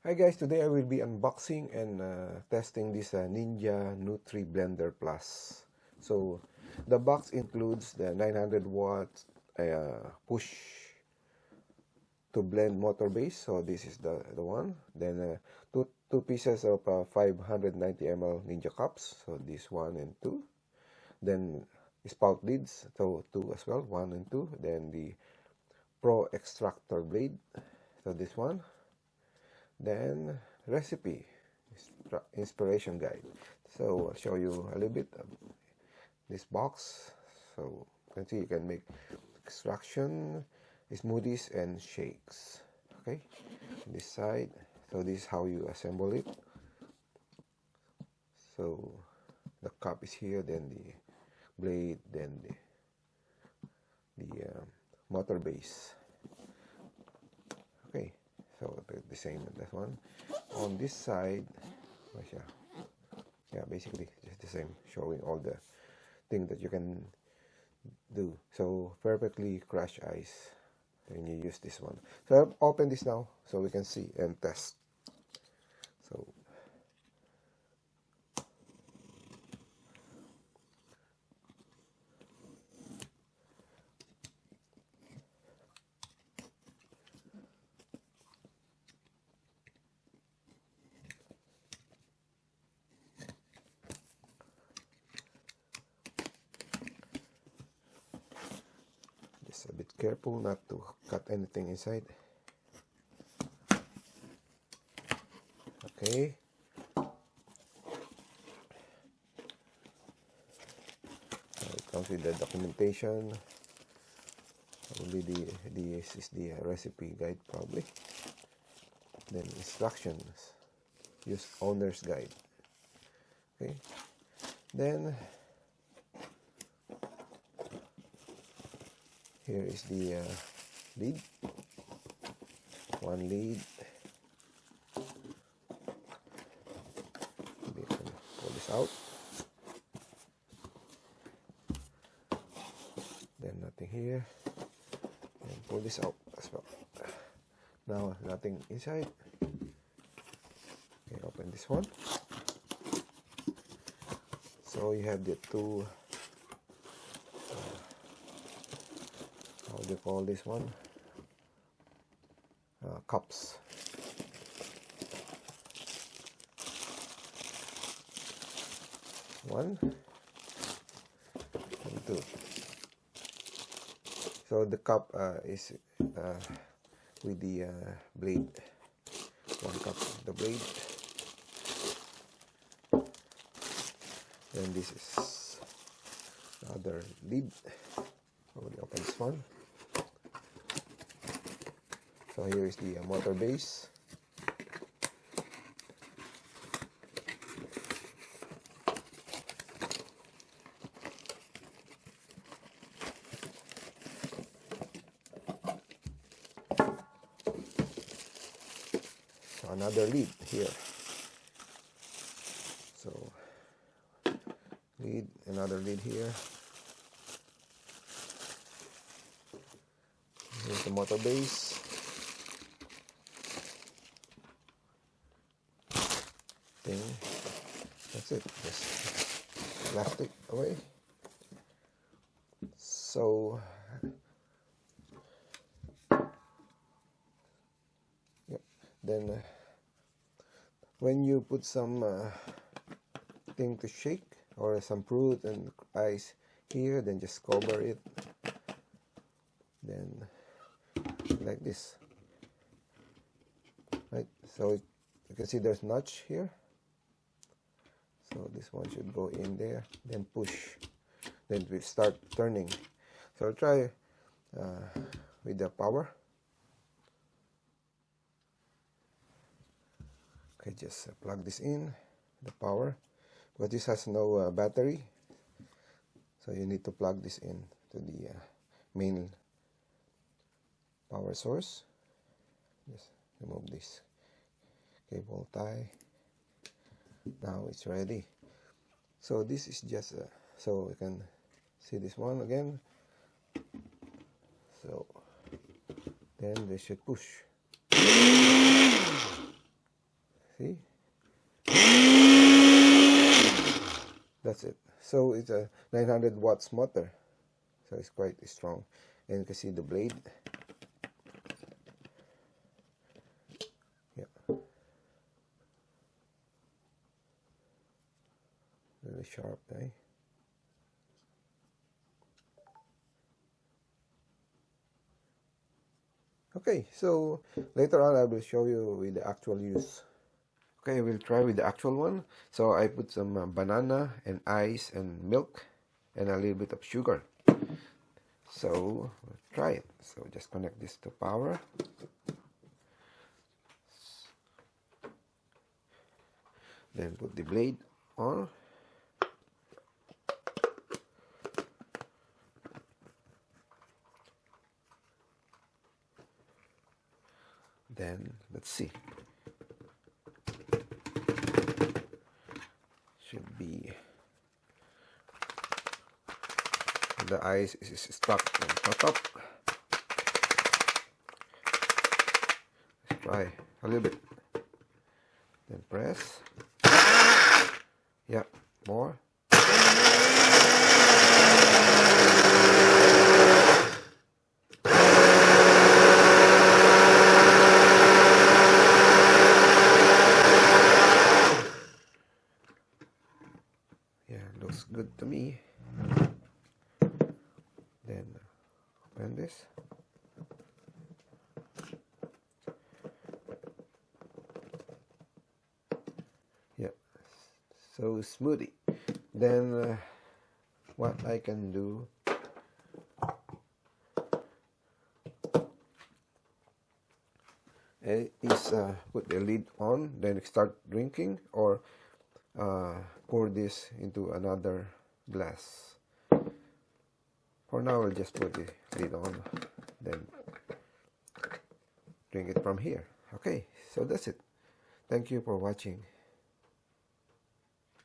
Hi guys, today I will be unboxing and testing this Ninja nutri-blender Plus. So the box includes the 900 watt push to blend motor base. So this is the one. Then two pieces of 590 ml Ninja cups. So this one and two. Then spout lids, so two as well, one and two. Then the Pro extractor blade. So this one. Then recipe inspiration guide. So I'll show you a little bit of this box. So you can see you can make extraction, smoothies and shakes. Okay, this side. So this is how you assemble it. So the cup is here, then the blade, then the motor base. Okay, so the same as that one. On this side, yeah, basically just the same, showing all the things that you can do. So perfectly crushed ice when you use this one. So I'll open this now so we can see and test. So just a bit careful not to cut anything inside. Okay. It comes with the documentation. Only this is the recipe guide probably. Then instructions. Use owner's guide. Okay. Then here is the lead. One lead. Maybe I can pull this out. Then nothing here. And pull this out as well. Now nothing inside. Okay, open this one. So you have the two, how do you call this one? Cups. One and two. So the cup is with the blade. One cup of the blade. Then this is the other lid. Already open this one. So here is the motor base. So another lid here. So lid, another lid here. Here's the motor base. Thing. That's it. Just plastic away. So yep. Then when you put some thing to shake or some fruit and ice here, then just cover it. Then like this, right? So you can see there's notch here. So this one should go in there, then push, then we start turning. So I'll try with the power. Okay, just plug this in, the power, but this has no battery, so you need to plug this in to the main power source. Just remove this cable tie. Now it's ready. So this is just so you can see this one again. So then they should push. That's it. So it's a 900 watts motor, so it's quite strong. And you can see the blade. Yeah, really sharp, eh? Okay, so later on I will show you with the actual use. Okay, we'll try with the actual one. So I put some banana and ice and milk and a little bit of sugar. So we'll try it. So just connect this to power. Then put the blade on. Then let's see. Should be the ice is stuck on top. Let's try a little bit. Then press. Yeah, more. Yeah, looks good to me. Then open this. Yeah, so smoothie. Then what I can do, is put the lid on, then start drinking, or pour this into another glass. For now, I'll just put the lid on, then drink it from here. Okay, so that's it. Thank you for watching.